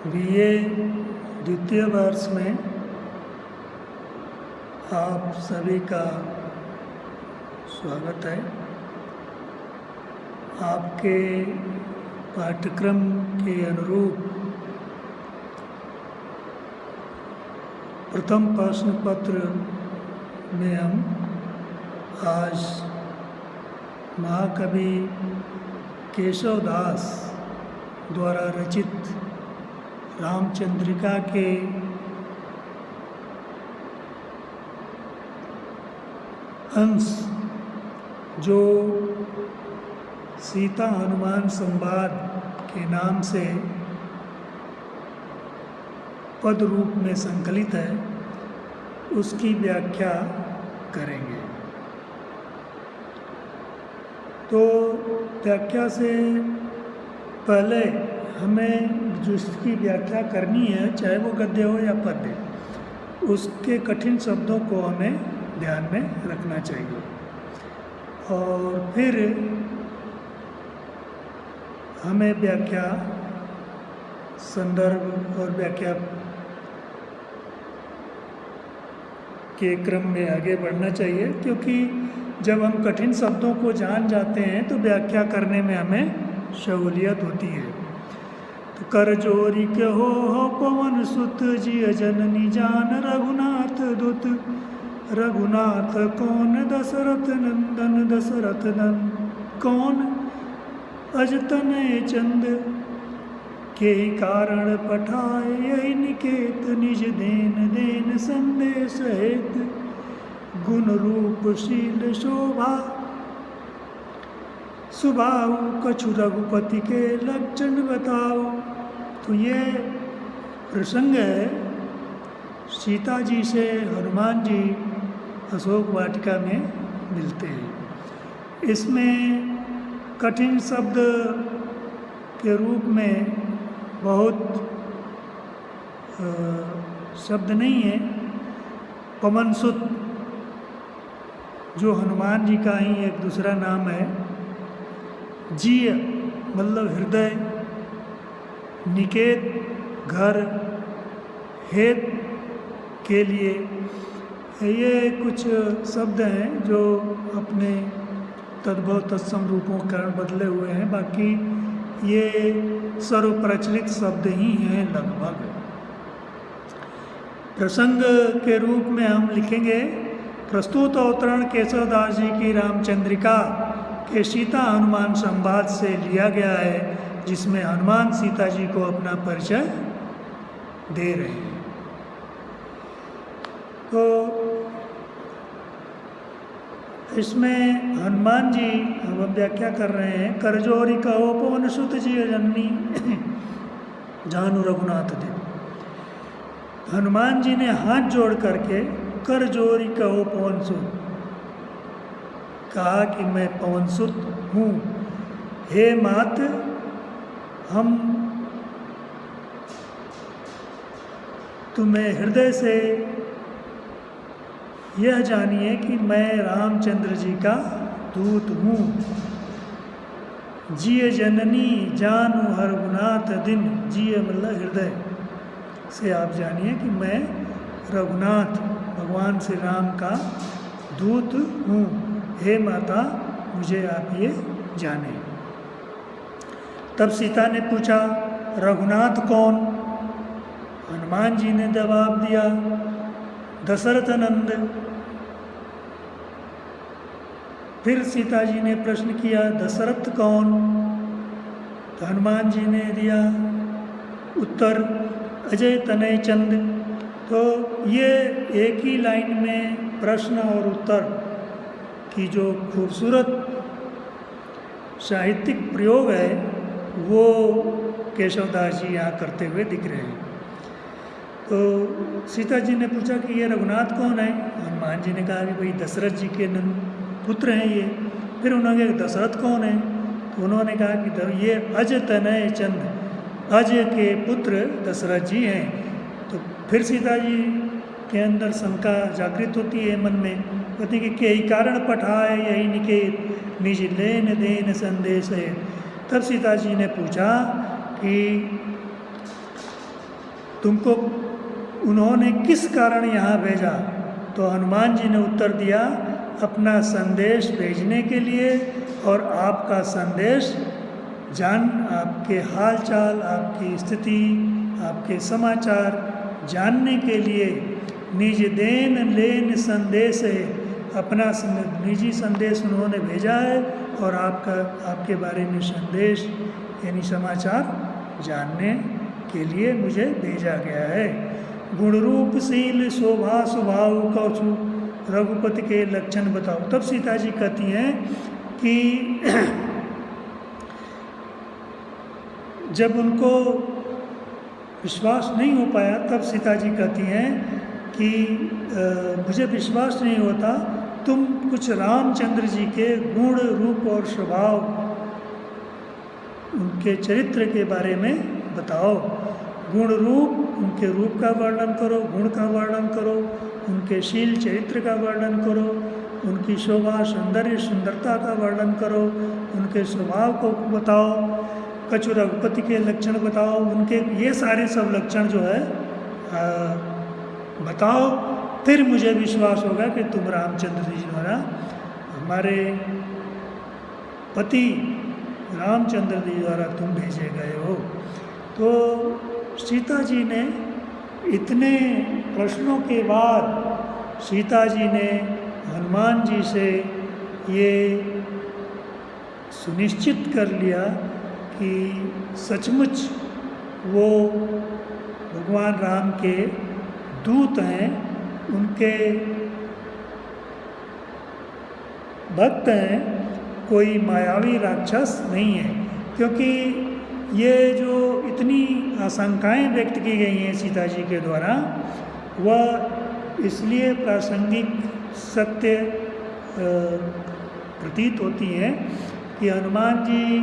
BA द्वितीय वर्ष में आप सभी का स्वागत है। आपके पाठ्यक्रम के अनुरूप प्रथम प्रश्न पत्र में हम आज महाकवि केशवदास द्वारा रचित रामचंद्रिका के अंश जो सीता हनुमान संवाद के नाम से पद रूप में संकलित है, उसकी व्याख्या करेंगे। तो व्याख्या से पहले हमें जो इसकी व्याख्या करनी है, चाहे वो गद्य हो या पद्य, उसके कठिन शब्दों को हमें ध्यान में रखना चाहिए और फिर हमें व्याख्या संदर्भ और व्याख्या के क्रम में आगे बढ़ना चाहिए, क्योंकि जब हम कठिन शब्दों को जान जाते हैं तो व्याख्या करने में हमें सहूलियत होती है। तो कर जोरी के हो पवन सुत जिय जननी जान रघुनाथ दूत। रघुनाथ कौन दशरथ नंदन दशरथ नंदन कौन अजतन चंद के कारण पठाए यही निकेत निज देन देन संदेश हेत गुण रूप शील शोभा सुभाऊ कछु रघुपति के लक्षण बताओ। तो ये प्रसंग है सीता जी से हनुमान जी अशोक वाटिका में मिलते हैं। इसमें कठिन शब्द के रूप में बहुत शब्द नहीं है। पवन सुत जो हनुमान जी का ही एक दूसरा नाम है, जीय मतलब हृदय, निकेत घर, हेत के लिए, ये कुछ शब्द हैं जो अपने तद्भव तत्सम रूपों के कारण बदले हुए हैं। बाकी ये सर्वप्रचलित शब्द ही हैं लगभग। प्रसंग के रूप में हम लिखेंगे प्रस्तुत अवतरण केशवदास जी की रामचंद्रिका के सीता हनुमान संवाद से लिया गया है, जिसमें हनुमान सीता जी को अपना परिचय दे रहे हैं। तो इसमें हनुमान जी हम व्याख्या कर रहे हैं। करजोरी कहो पवन सुत जी जननी जानु रघुनाथ देव। हनुमान जी ने हाथ जोड़ करके करजोरी कहो पवन सुत कहा कि मैं पवन सुत हूँ। हे मात, हम तुम्हें हृदय से यह जानिए कि मैं रामचंद्र जी का दूत हूँ। जिय जननी जानु रघुनाथ दिन। जिय मतलब हृदय से आप जानिए कि मैं रघुनाथ भगवान श्री राम का दूत हूँ। हे माता, मुझे आप ये जाने। तब सीता ने पूछा, रघुनाथ कौन? हनुमान जी ने जवाब दिया, दशरथ नंद। फिर सीता जी ने प्रश्न किया, दशरथ कौन? तो हनुमान जी ने दिया उत्तर, अजय तनय चंद। तो ये एक ही लाइन में प्रश्न और उत्तर की जो खूबसूरत साहित्यिक प्रयोग है वो केशवदास जी यहाँ करते हुए दिख रहे हैं। तो सीता जी ने पूछा कि ये रघुनाथ कौन है? हनुमान जी ने कहा कि भाई दशरथ जी के पुत्र हैं ये। फिर उन्होंने कहा दशरथ कौन है? तो उन्होंने कहा कि ये अज तनय चंद, अज के पुत्र दशरथ जी हैं। तो फिर सीता जी के अंदर शंका जागृत होती है मन में, कहती कि कई कारण पठाए यही निकेत निज लेन देन संदेश है। तब सीता जी ने पूछा कि तुमको उन्होंने किस कारण यहाँ भेजा? तो हनुमान जी ने उत्तर दिया, अपना संदेश भेजने के लिए और आपका संदेश आपके हाल चाल, आपकी स्थिति, आपके समाचार जानने के लिए। निज देन लेन संदेश है, अपना निजी संदेश उन्होंने भेजा है और आपके बारे में संदेश यानी समाचार जानने के लिए मुझे भेजा गया है। गुण रूप शील शोभा स्वभाव कौशु रघुपति के लक्षण बताओ। तब सीता जी कहती हैं कि जब उनको विश्वास नहीं हो पाया, तब सीता जी कहती हैं कि मुझे विश्वास नहीं होता, तुम कुछ रामचंद्र जी के गुण रूप और स्वभाव, उनके चरित्र के बारे में बताओ। गुण रूप, उनके रूप का वर्णन करो, गुण का वर्णन करो, उनके शील चरित्र का वर्णन करो, उनकी शोभा सौंदर्य सुंदरता का वर्णन करो, उनके स्वभाव को बताओ, कछु रघुपति के लक्षण बताओ, उनके ये सारे सब लक्षण जो है बताओ, फिर मुझे विश्वास होगा कि तुम रामचंद्र जी द्वारा हमारे पति रामचंद्र जी द्वारा तुम भेजे गए हो। तो सीता जी ने इतने प्रश्नों के बाद सीता जी ने हनुमान जी से ये सुनिश्चित कर लिया कि सचमुच वो भगवान राम के दूत हैं, उनके भक्त हैं, कोई मायावी राक्षस नहीं है। क्योंकि ये जो इतनी आशंकाएं व्यक्त की गई हैं सीता जी के द्वारा, वह इसलिए प्रासंगिक सत्य प्रतीत होती हैं कि हनुमान जी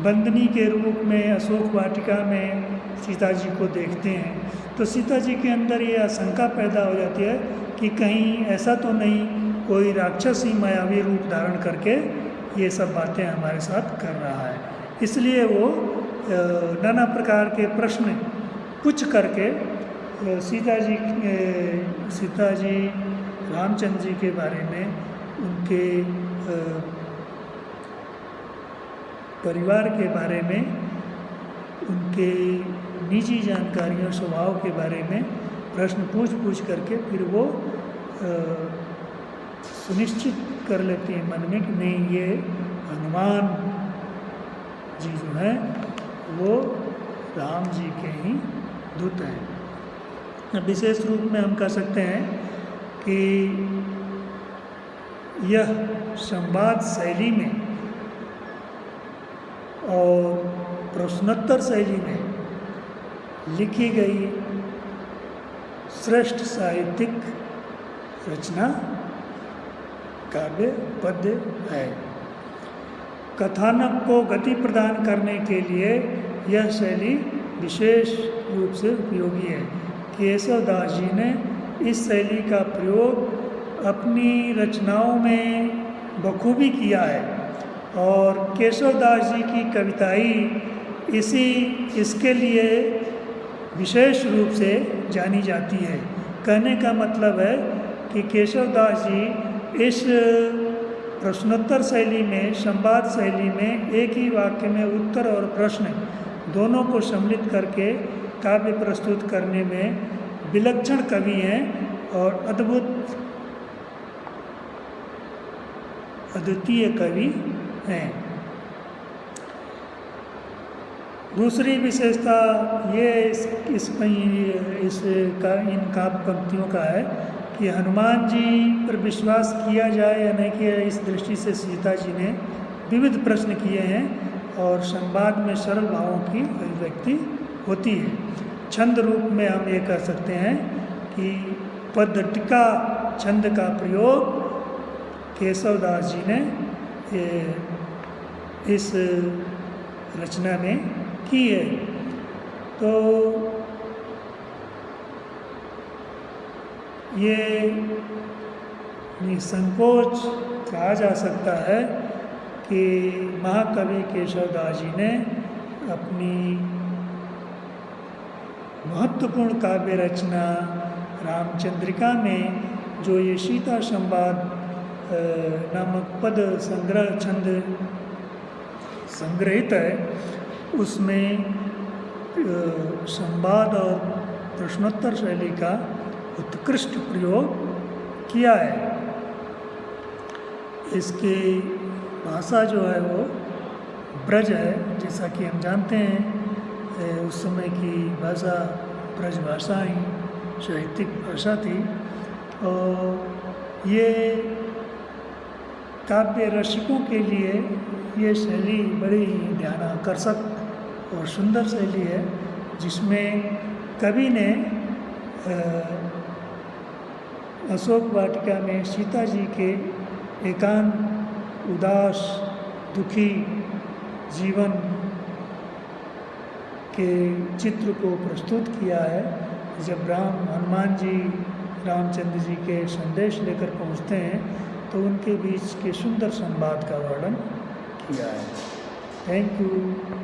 बंदनी के रूप में अशोक वाटिका में सीता जी को देखते हैं, तो सीता जी के अंदर ये आशंका पैदा हो जाती है कि कहीं ऐसा तो नहीं कोई राक्षस ही मायावी रूप धारण करके ये सब बातें हमारे साथ कर रहा है। इसलिए वो नाना प्रकार के प्रश्न पूछ करके सीता जी रामचंद्र जी के बारे में, उनके परिवार के बारे में, उनके निजी जानकारियों स्वभाव के बारे में प्रश्न पूछ करके फिर वो सुनिश्चित कर लेते हैं मन में कि नहीं, ये हनुमान जी जो हैं वो राम जी के ही दूत हैं। विशेष रूप में हम कह सकते हैं कि यह संवाद शैली में और प्रश्नोत्तर शैली में लिखी गई श्रेष्ठ साहित्यिक रचना काव्य पद्य है। कथानक को गति प्रदान करने के लिए यह शैली विशेष रूप से उपयोगी है। केशवदास जी ने इस शैली का प्रयोग अपनी रचनाओं में बखूबी किया है और केशवदास जी की कविताई इसके लिए विशेष रूप से जानी जाती है। कहने का मतलब है कि केशवदास जी इस प्रश्नोत्तर शैली में, संवाद शैली में एक ही वाक्य में उत्तर और प्रश्न दोनों को सम्मिलित करके काव्य प्रस्तुत करने में विलक्षण कवि हैं और अद्वितीय कवि हैं। दूसरी विशेषता ये इन काव्य पंक्तियों का है कि हनुमान जी पर विश्वास किया जाए या नहीं किया, इस दृष्टि से सीता जी ने विविध प्रश्न किए हैं और संवाद में सरल भावों की अभिव्यक्ति होती है। छंद रूप में हम ये कह सकते हैं कि पद्धटिका छंद का प्रयोग केशवदास जी ने इस रचना में की है। तो ये निसंकोच कहा जा सकता है कि महाकवि केशवदास जी ने अपनी महत्वपूर्ण काव्य रचना रामचंद्रिका में जो ये सीता संवाद नामक पद संग्रह छंद संग्रहित है, उसमें संवाद और प्रश्नोत्तर शैली का उत्कृष्ट प्रयोग किया है। इसकी भाषा जो है वो ब्रज है, जैसा कि हम जानते हैं उस समय की भाषा ब्रज भाषा ही साहित्यिक भाषा थी। और ये काव्य रसिकों के लिए ये शैली बड़ी ध्यानाकर्षक और सुंदर शैली है, जिसमें कवि ने अशोक वाटिका में सीता जी के एकांत, उदास, दुखी जीवन के चित्र को प्रस्तुत किया है। जब हनुमान जी रामचंद्र जी के संदेश लेकर पहुंचते हैं तो उनके बीच के सुंदर संवाद का वर्णन किया है। Thank you.